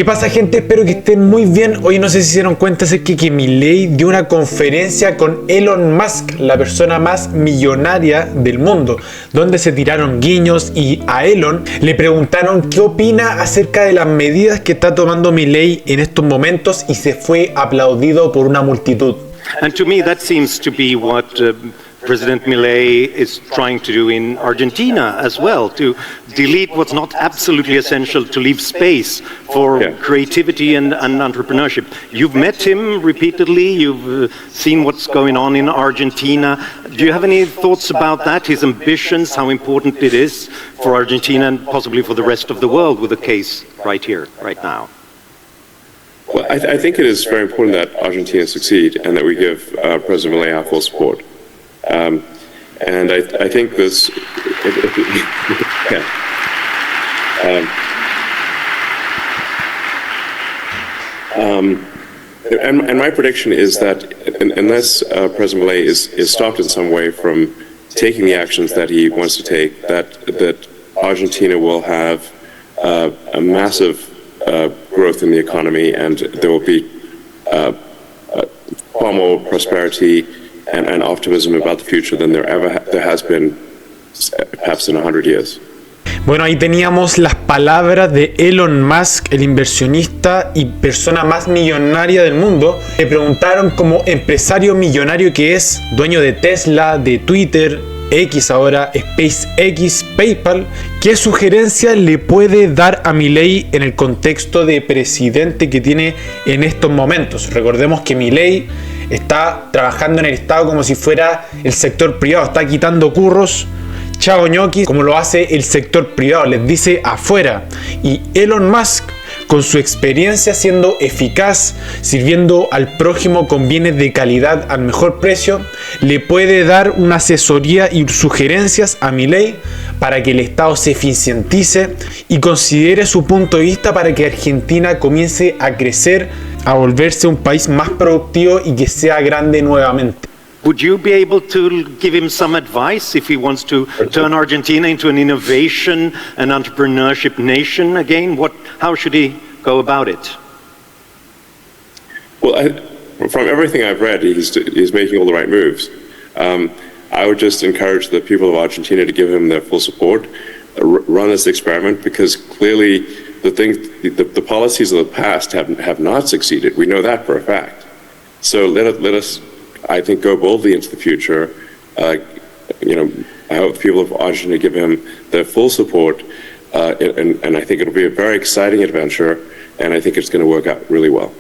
¿Qué pasa, gente? Espero que estén muy bien. Hoy no sé si se dieron cuenta, es que Milei dio una conferencia con Elon Musk, la persona más millonaria del mundo, donde se tiraron guiños y a Elon le preguntaron qué opina acerca de las medidas que está tomando Milei en estos momentos y se fue aplaudido por una multitud. And to me that seems to be what President Milei is trying to do in Argentina as well, to delete what's not absolutely essential, to leave space for creativity and entrepreneurship. You've met him repeatedly, you've seen what's going on in Argentina. Do you have any thoughts about that, his ambitions, how important it is for Argentina and possibly for the rest of the world with the case right here, right now? Well, I think it is very important that Argentina succeed and that we give President Milei our full support. And I think this, and my prediction is that unless President Milei is stopped in some way from taking the actions that he wants to take, that Argentina will have a massive growth in the economy, and there will be far more prosperity and optimism about the future than there has been perhaps in 100 years. Bueno, ahí teníamos las palabras de Elon Musk, el inversionista y persona más millonaria del mundo. Le preguntaron, como empresario millonario que es, dueño de Tesla, de Twitter, X ahora, SpaceX, PayPal, ¿qué sugerencia le puede dar a Milei en el contexto de presidente que tiene en estos momentos? Recordemos que Milei está trabajando en el Estado como si fuera el sector privado, está quitando curros, chao ñoquis, como lo hace el sector privado, les dice afuera. Y Elon Musk, con su experiencia siendo eficaz, sirviendo al prójimo con bienes de calidad al mejor precio, le puede dar una asesoría y sugerencias a Milei para que el Estado se eficientice y considere su punto de vista para que Argentina comience a crecer, a volverse un país más productivo y que sea grande nuevamente. Would you be able to give him some advice if he wants to turn Argentina into an innovation and entrepreneurship nation again? How should he go about it? Well, from everything I've read, he's making all the right moves. I would just encourage the people of Argentina to give him their full support, run this experiment, because clearly the policies of the past have not succeeded. We know that for a fact. So let us, I think, go boldly into the future. I hope the people of Argentina give him their full support, and I think it'll be a very exciting adventure, and I think it's going to work out really well.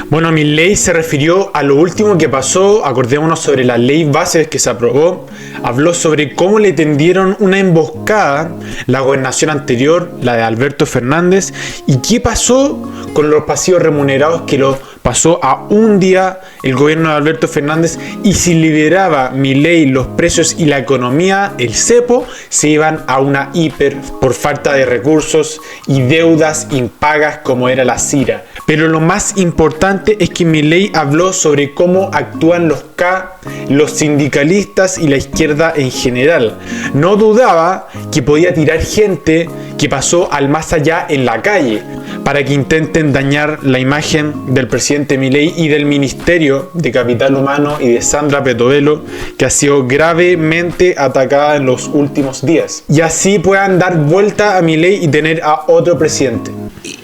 Bueno, Milei se refirió a lo último que pasó, acordémonos sobre la ley base que se aprobó, habló sobre cómo le tendieron una emboscada la gobernación anterior, la de Alberto Fernández, y qué pasó con los pasivos remunerados que lo pasó a un día el gobierno de Alberto Fernández, y si lideraba Milei los precios y la economía, el cepo, se iban a una hiper por falta de recursos y deudas impagas como era la CIRA. Pero lo más importante es que Milei habló sobre cómo actúan los K, los sindicalistas y la izquierda en general. No dudaba que podía tirar gente que pasó al más allá en la calle para que intenten dañar la imagen del presidente Milei y del Ministerio de Capital Humano y de Sandra Petovelo, que ha sido gravemente atacada en los últimos días. Y así puedan dar vuelta a Milei y tener a otro presidente.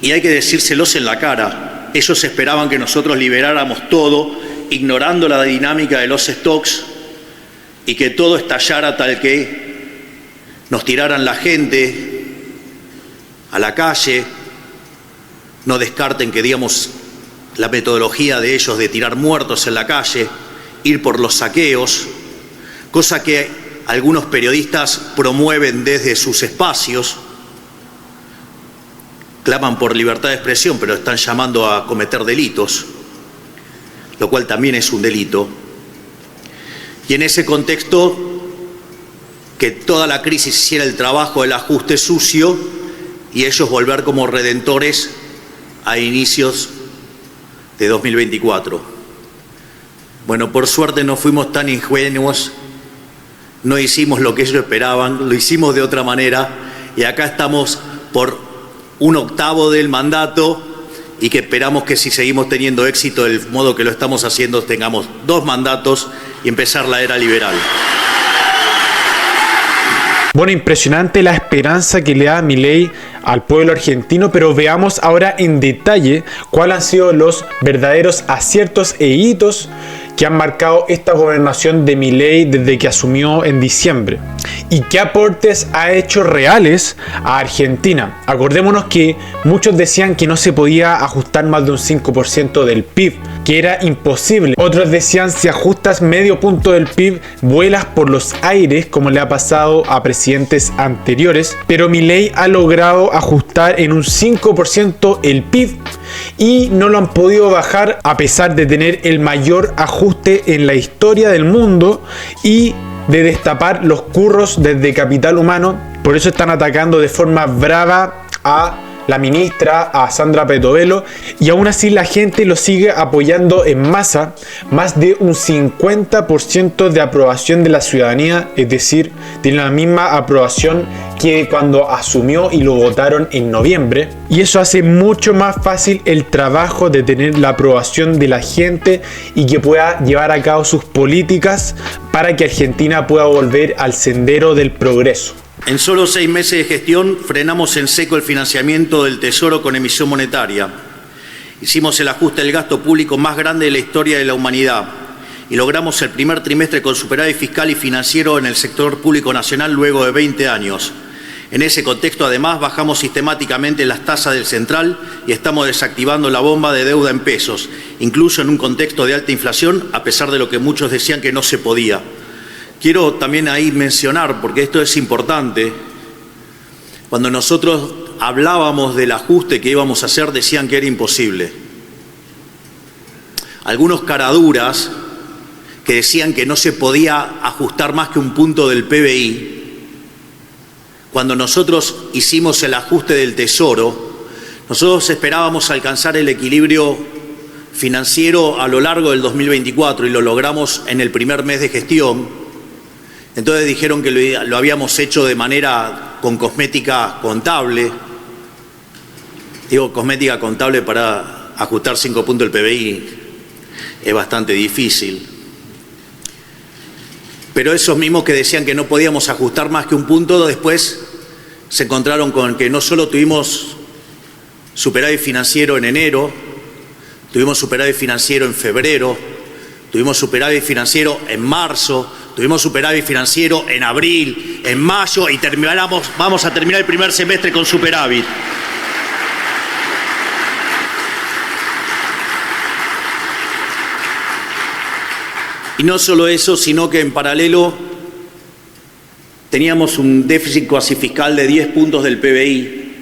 Y hay que decírselos en la cara. Ellos esperaban que nosotros liberáramos todo, ignorando la dinámica de los stocks, y que todo estallara tal que nos tiraran la gente a la calle. No descarten que, digamos, la metodología de ellos de tirar muertos en la calle, ir por los saqueos, cosa que algunos periodistas promueven desde sus espacios. Claman por libertad de expresión, pero están llamando a cometer delitos, lo cual también es un delito. Y en ese contexto, que toda la crisis hiciera el trabajo del ajuste sucio y ellos volver como redentores a inicios de 2024. Bueno, por suerte no fuimos tan ingenuos, no hicimos lo que ellos esperaban, lo hicimos de otra manera, y acá estamos por un octavo del mandato y que esperamos que si seguimos teniendo éxito del modo que lo estamos haciendo, tengamos 2 mandatos y empezar la era liberal. Bueno, impresionante la esperanza que le da Milei al pueblo argentino, pero veamos ahora en detalle cuáles han sido los verdaderos aciertos e hitos que han marcado esta gobernación de Milei desde que asumió en diciembre. ¿Y qué aportes ha hecho reales a Argentina? Acordémonos que muchos decían que no se podía ajustar más de un 5% del PIB, que era imposible. Otros decían, si ajustas medio punto del PIB, vuelas por los aires, como le ha pasado a presidentes anteriores. Pero Milei ha logrado ajustar en un 5% el PIB y no lo han podido bajar a pesar de tener el mayor ajuste en la historia del mundo y de destapar los curros desde capital humano. Por eso están atacando de forma brava a la ministra, a Sandra Petovelo, y aún así la gente lo sigue apoyando en masa, más de un 50% de aprobación de la ciudadanía, es decir, tiene la misma aprobación que cuando asumió y lo votaron en noviembre, y eso hace mucho más fácil el trabajo de tener la aprobación de la gente y que pueda llevar a cabo sus políticas para que Argentina pueda volver al sendero del progreso. En solo 6 meses de gestión frenamos en seco el financiamiento del Tesoro con emisión monetaria. Hicimos el ajuste del gasto público más grande de la historia de la humanidad y logramos el primer trimestre con superávit fiscal y financiero en el sector público nacional luego de 20 años. En ese contexto, además, bajamos sistemáticamente las tasas del central y estamos desactivando la bomba de deuda en pesos, incluso en un contexto de alta inflación, a pesar de lo que muchos decían que no se podía. Quiero también ahí mencionar, porque esto es importante, cuando nosotros hablábamos del ajuste que íbamos a hacer, decían que era imposible. Algunos caraduras que decían que no se podía ajustar más que un punto del PBI, cuando nosotros hicimos el ajuste del Tesoro, nosotros esperábamos alcanzar el equilibrio financiero a lo largo del 2024 y lo logramos en el primer mes de gestión. Entonces dijeron que lo habíamos hecho de manera con cosmética contable. Digo, cosmética contable para ajustar 5 puntos del PBI es bastante difícil. Pero esos mismos que decían que no podíamos ajustar más que un punto, después se encontraron con que no solo tuvimos superávit financiero en enero, tuvimos superávit financiero en febrero, tuvimos superávit financiero en marzo, tuvimos superávit financiero en abril, en mayo y vamos a terminar el primer semestre con superávit. Y no solo eso, sino que en paralelo teníamos un déficit cuasi fiscal de 10 puntos del PBI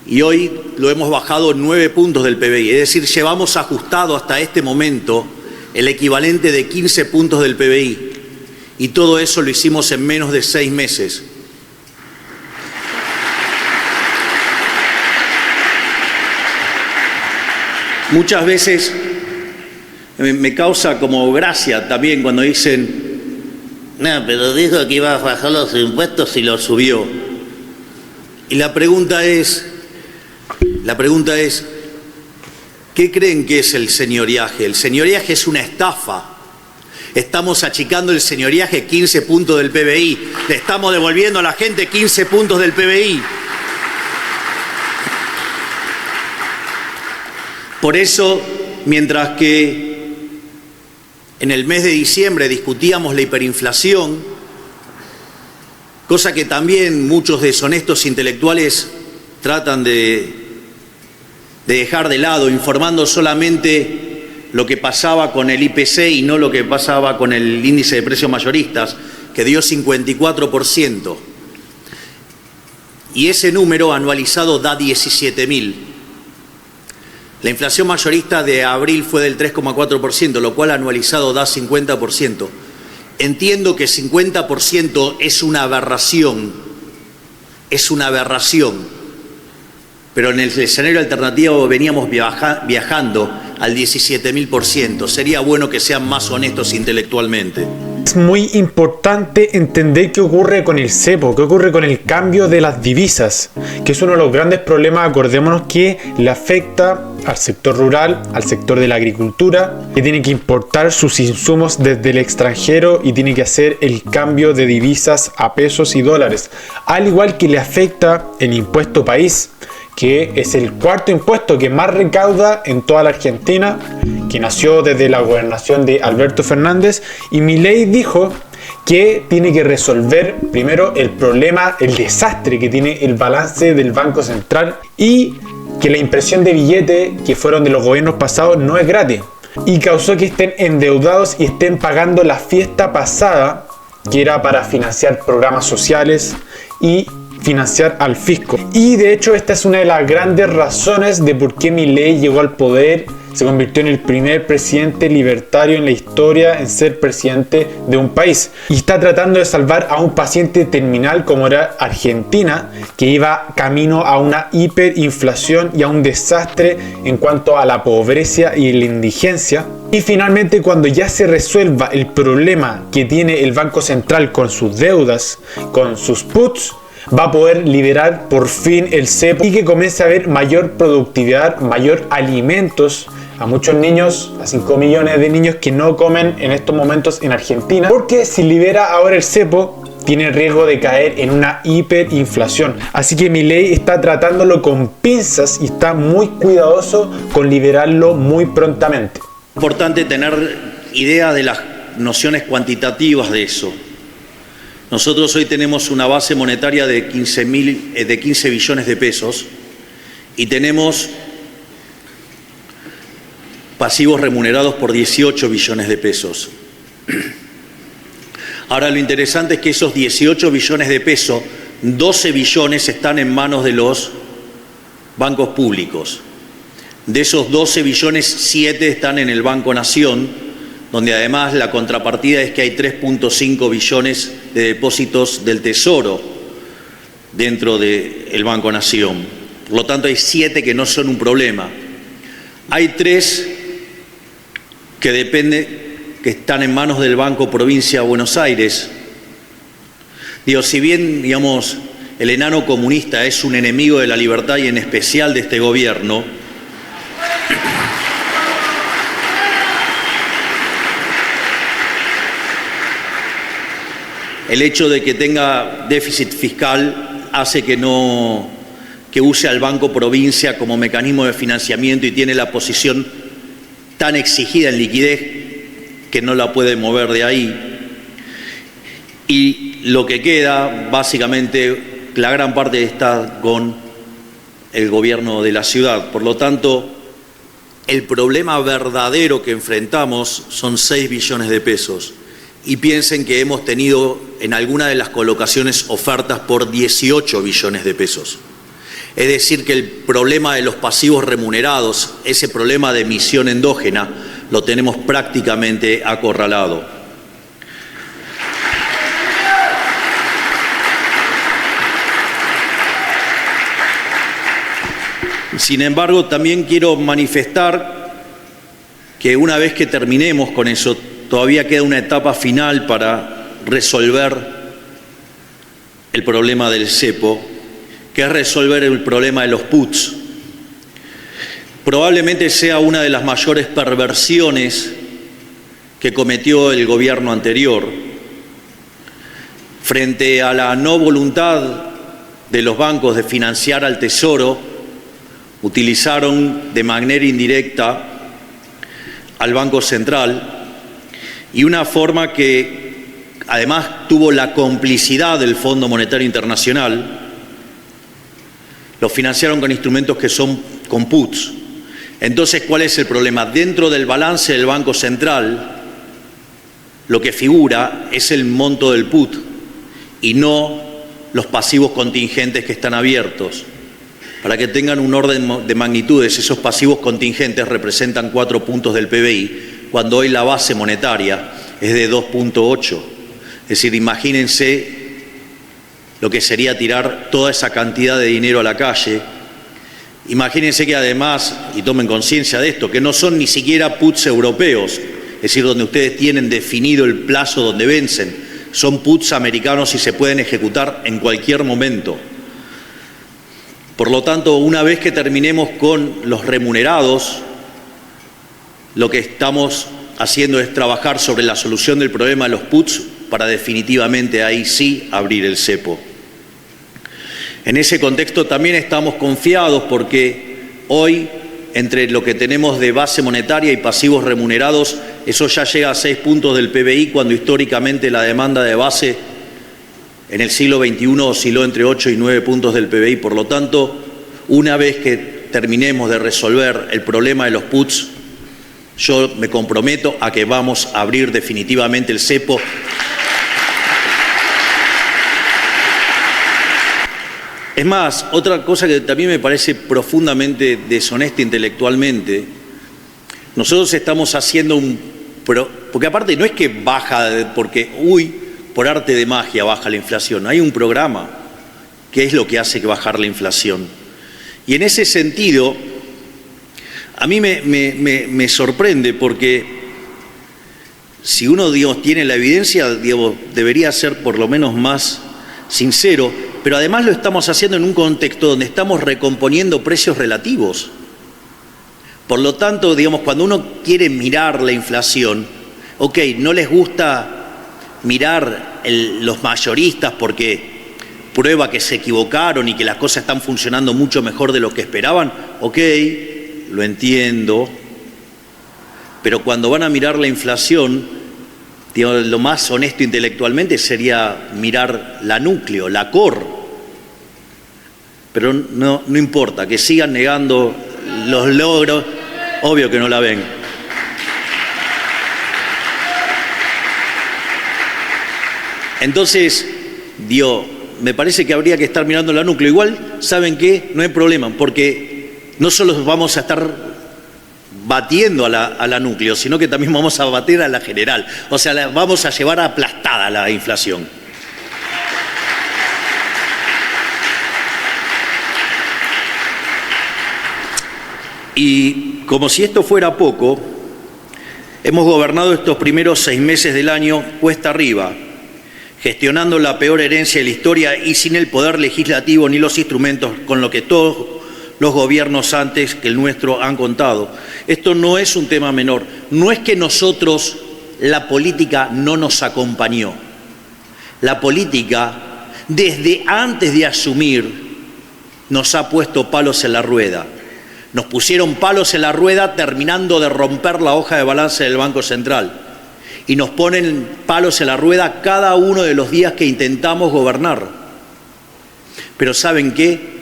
y hoy lo hemos bajado 9 puntos del PBI. Es decir, llevamos ajustado hasta este momento el equivalente de 15 puntos del PBI. Y todo eso lo hicimos en menos de 6 meses. Muchas veces me causa como gracia también cuando dicen, no, pero dijo que iba a bajar los impuestos y los subió. Y la pregunta es, ¿qué creen que es el señoriaje? El señoriaje es una estafa. Estamos achicando el señoriaje 15 puntos del PBI. Le estamos devolviendo a la gente 15 puntos del PBI. Por eso, mientras que en el mes de diciembre discutíamos la hiperinflación, cosa que también muchos deshonestos intelectuales tratan de dejar de lado, informando solamente lo que pasaba con el IPC y no lo que pasaba con el índice de precios mayoristas, que dio 54%. Y ese número anualizado da 17.000. La inflación mayorista de abril fue del 3,4%, lo cual anualizado da 50%. Entiendo que 50% es una aberración, pero en el escenario alternativo veníamos viajando al 17.000%. Sería bueno que sean más honestos intelectualmente. Es muy importante entender qué ocurre con el cepo, qué ocurre con el cambio de las divisas, que es uno de los grandes problemas, acordémonos, que le afecta al sector rural, al sector de la agricultura, que tiene que importar sus insumos desde el extranjero y tiene que hacer el cambio de divisas a pesos y dólares, al igual que le afecta el impuesto país, que es el cuarto impuesto que más recauda en toda la Argentina, que nació desde la gobernación de Alberto Fernández, y Milei dijo que tiene que resolver primero el problema, el desastre que tiene el balance del Banco Central, y que la impresión de billetes que fueron de los gobiernos pasados no es gratis, y causó que estén endeudados y estén pagando la fiesta pasada, que era para financiar programas sociales y financiar al fisco. Y de hecho esta es una de las grandes razones de por qué Milei llegó al poder, se convirtió en el primer presidente libertario en la historia en ser presidente de un país, y está tratando de salvar a un paciente terminal como era Argentina, que iba camino a una hiperinflación y a un desastre en cuanto a la pobreza y la indigencia. Y finalmente, cuando ya se resuelva el problema que tiene el Banco Central con sus deudas, con sus puts, va a poder liberar por fin el cepo y que comience a haber mayor productividad, mayor alimentos a muchos niños, a 5 millones de niños que no comen en estos momentos en Argentina, porque si libera ahora el cepo tiene riesgo de caer en una hiperinflación. Así que Milei está tratándolo con pinzas y está muy cuidadoso con liberarlo muy prontamente. Importante tener idea de las nociones cuantitativas de eso. Nosotros hoy tenemos una base monetaria de 15 billones de pesos y tenemos pasivos remunerados por 18 billones de pesos. Ahora lo interesante es que esos 18 billones de pesos, 12 billones están en manos de los bancos públicos. De esos 12 billones, 7 están en el Banco Nación, donde además la contrapartida es que hay 3.5 billones de depósitos del Tesoro dentro del Banco Nación. Por lo tanto, hay 7 que no son un problema. Hay 3 que están en manos del Banco Provincia de Buenos Aires. Digo, si bien, digamos, el enano comunista es un enemigo de la libertad y en especial de este gobierno, el hecho de que tenga déficit fiscal hace que use al Banco Provincia como mecanismo de financiamiento y tiene la posición tan exigida en liquidez que no la puede mover de ahí. Y lo que queda, básicamente, la gran parte está con el gobierno de la ciudad. Por lo tanto, el problema verdadero que enfrentamos son 6 billones de pesos. Y piensen que hemos tenido en alguna de las colocaciones ofertas por 18 billones de pesos. Es decir, que el problema de los pasivos remunerados, ese problema de emisión endógena, lo tenemos prácticamente acorralado. Sin embargo, también quiero manifestar que una vez que terminemos con eso, todavía queda una etapa final para resolver el problema del cepo, que es resolver el problema de los puts. Probablemente sea una de las mayores perversiones que cometió el gobierno anterior. Frente a la no voluntad de los bancos de financiar al Tesoro, utilizaron de manera indirecta al Banco Central, y una forma que además tuvo la complicidad del Fondo Monetario Internacional. Lo financiaron con instrumentos que son con puts. Entonces, ¿cuál es el problema? Dentro del balance del Banco Central, lo que figura es el monto del put y no los pasivos contingentes que están abiertos. Para que tengan un orden de magnitudes, esos pasivos contingentes representan 4 puntos del PBI, cuando hoy la base monetaria es de 2.8. Es decir, imagínense lo que sería tirar toda esa cantidad de dinero a la calle. Imagínense que además, y tomen conciencia de esto, que no son ni siquiera puts europeos, es decir, donde ustedes tienen definido el plazo donde vencen. Son puts americanos y se pueden ejecutar en cualquier momento. Por lo tanto, una vez que terminemos con los remunerados, lo que estamos haciendo es trabajar sobre la solución del problema de los puts para definitivamente ahí sí abrir el cepo. En ese contexto también estamos confiados porque hoy, entre lo que tenemos de base monetaria y pasivos remunerados, eso ya llega a 6 puntos del PBI, cuando históricamente la demanda de base en el siglo XXI osciló entre 8 y 9 puntos del PBI. Por lo tanto, una vez que terminemos de resolver el problema de los puts, yo me comprometo a que vamos a abrir definitivamente el cepo. Es más, otra cosa que también me parece profundamente deshonesta intelectualmente, nosotros estamos haciendo porque aparte no es que baja porque, por arte de magia baja la inflación, hay un programa que es lo que hace que bajar la inflación. Y en ese sentido, a mí me sorprende porque si uno, digamos, tiene la evidencia, digamos, debería ser por lo menos más sincero, pero además lo estamos haciendo en un contexto donde estamos recomponiendo precios relativos. Por lo tanto, digamos, cuando uno quiere mirar la inflación, ok, no les gusta mirar los mayoristas porque prueba que se equivocaron y que las cosas están funcionando mucho mejor de lo que esperaban, ok, lo entiendo, pero cuando van a mirar la inflación, digamos, lo más honesto intelectualmente sería mirar la núcleo, la core. Pero no importa, que sigan negando los logros, obvio que no la ven. Entonces, me parece que habría que estar mirando la núcleo. Igual, ¿saben qué? No hay problema, porque no solo vamos a estar batiendo a la núcleo, sino que también vamos a bater a la general. O sea, vamos a llevar aplastada la inflación. Y como si esto fuera poco, hemos gobernado estos primeros 6 meses del año cuesta arriba, gestionando la peor herencia de la historia y sin el poder legislativo ni los instrumentos con lo que todos los gobiernos antes que el nuestro han contado. Esto no es un tema menor. No es que nosotros, la política no nos acompañó. La política, desde antes de asumir, nos ha puesto palos en la rueda. Nos pusieron palos en la rueda terminando de romper la hoja de balance del Banco Central. Y nos ponen palos en la rueda cada uno de los días que intentamos gobernar. Pero ¿saben qué?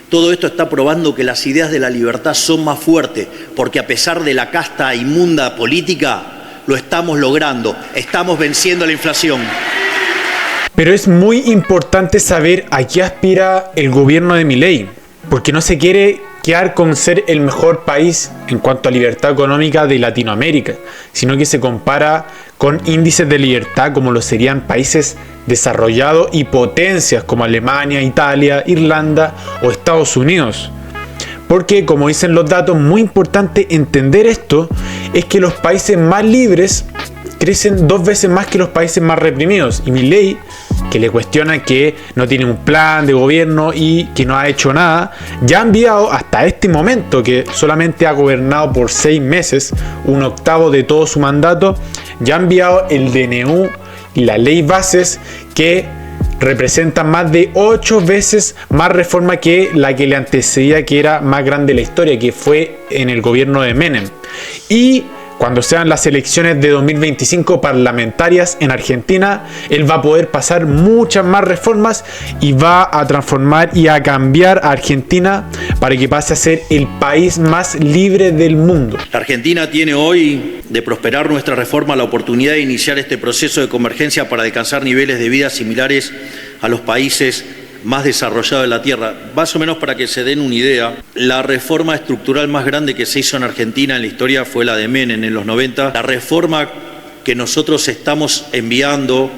Todo esto está probando que las ideas de la libertad son más fuertes, porque a pesar de la casta inmunda política, lo estamos logrando, estamos venciendo la inflación. Pero es muy importante saber a qué aspira el gobierno de Milei, porque no se quiere quedar con ser el mejor país en cuanto a libertad económica de Latinoamérica, sino que se compara con índices de libertad como lo serían países desarrollados y potencias como Alemania, Italia, Irlanda o Estados Unidos. Porque, como dicen los datos, muy importante entender esto, es que los países más libres crecen 2 veces más que los países más reprimidos. Y Milei, que le cuestiona que no tiene un plan de gobierno y que no ha hecho nada, ya ha enviado hasta este momento, que solamente ha gobernado por 6 meses, 1/8 de todo su mandato, ya ha enviado el DNU y la ley bases que representan más de 8 veces más reforma que la que le antecedía, que era más grande la historia, que fue en el gobierno de Menem. Y cuando sean las elecciones de 2025 parlamentarias en Argentina, él va a poder pasar muchas más reformas y va a transformar y a cambiar a Argentina para que pase a ser el país más libre del mundo. La Argentina tiene hoy, de prosperar nuestra reforma, la oportunidad de iniciar este proceso de convergencia para alcanzar niveles de vida similares a los países más desarrollado de la Tierra. Más o menos para que se den una idea, la reforma estructural más grande que se hizo en Argentina en la historia fue la de Menem en los 90. La reforma que nosotros estamos enviando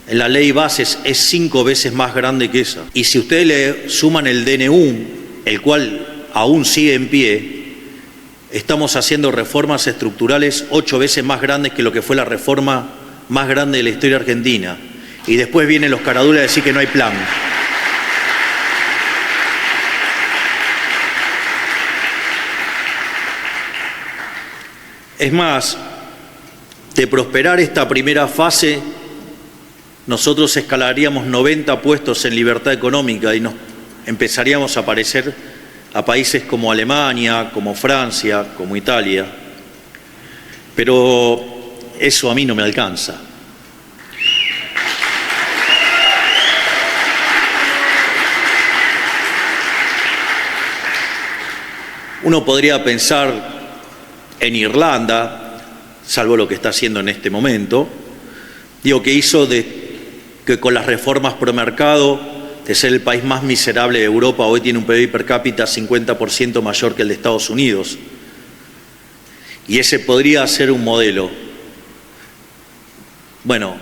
en la ley bases es 5 veces más grande que esa. Y si ustedes le suman el DNU, el cual aún sigue en pie, estamos haciendo reformas estructurales 8 veces más grandes que lo que fue la reforma más grande de la historia argentina. Y después vienen los caraduras a decir que no hay plan. Es más, de prosperar esta primera fase, nosotros escalaríamos 90 puestos en libertad económica y nos empezaríamos a parecer a países como Alemania, como Francia, como Italia. Pero eso a mí no me alcanza. Uno podría pensar en Irlanda, salvo lo que está haciendo en este momento, que hizo que con las reformas pro mercado, de ser el país más miserable de Europa, hoy tiene un PIB per cápita 50% mayor que el de Estados Unidos. Y ese podría ser un modelo. Bueno,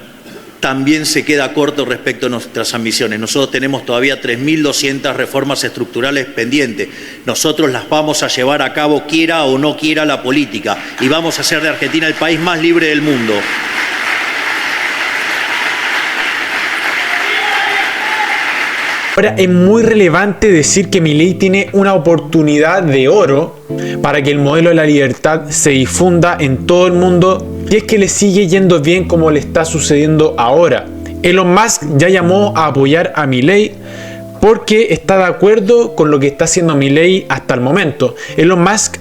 también se queda corto respecto a nuestras ambiciones. Nosotros tenemos todavía 3.200 reformas estructurales pendientes. Nosotros las vamos a llevar a cabo quiera o no quiera la política. Y vamos a hacer de Argentina el país más libre del mundo. Ahora, es muy relevante decir que Milei tiene una oportunidad de oro para que el modelo de la libertad se difunda en todo el mundo, y es que le sigue yendo bien como le está sucediendo ahora. Elon Musk ya llamó a apoyar a Milei porque está de acuerdo con lo que está haciendo Milei hasta el momento. Elon Musk,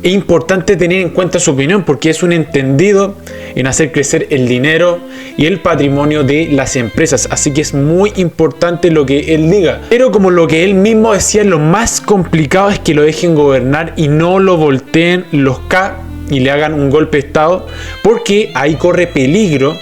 es importante tener en cuenta su opinión porque es un entendido en hacer crecer el dinero y el patrimonio de las empresas, así que es muy importante lo que él diga. Pero como lo que él mismo decía, lo más complicado es que lo dejen gobernar y no lo volteen los K y le hagan un golpe de estado, porque ahí corre peligro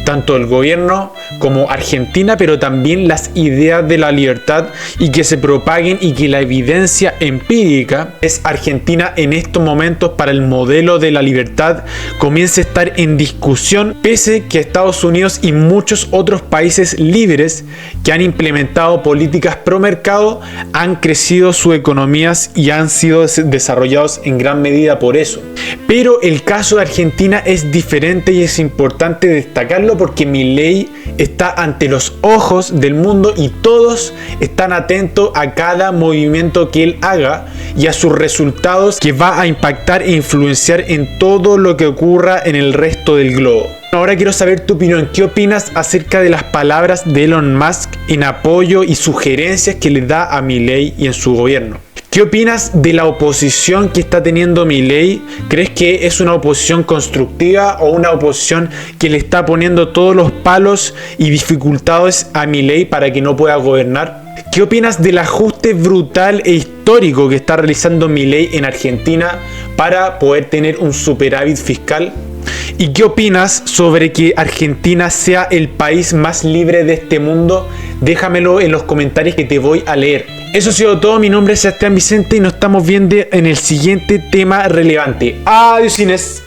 tanto el gobierno como Argentina, pero también las ideas de la libertad y que se propaguen, y que la evidencia empírica es Argentina en estos momentos para el modelo de la libertad comience a estar en discusión, pese que Estados Unidos y muchos otros países libres que han implementado políticas pro mercado han crecido sus economías y han sido desarrollados en gran medida por eso. Pero el caso de Argentina es diferente y es importante destacarlo porque Milei está ante los ojos del mundo y todos están atentos a cada movimiento que él haga y a sus resultados, que va a impactar e influenciar en todo lo que ocurra en el resto del globo. Ahora quiero saber tu opinión. ¿Qué opinas acerca de las palabras de Elon Musk en apoyo y sugerencias que le da a Milei y en su gobierno? ¿Qué opinas de la oposición que está teniendo Milei? ¿Crees que es una oposición constructiva o una oposición que le está poniendo todos los palos y dificultades a Milei para que no pueda gobernar? ¿Qué opinas del ajuste brutal e histórico que está realizando Milei en Argentina para poder tener un superávit fiscal? ¿Y qué opinas sobre que Argentina sea el país más libre de este mundo? Déjamelo en los comentarios que te voy a leer. Eso ha sido todo. Mi nombre es Sebastián Vicente y nos estamos viendo en el siguiente tema relevante. Adiós, Inés.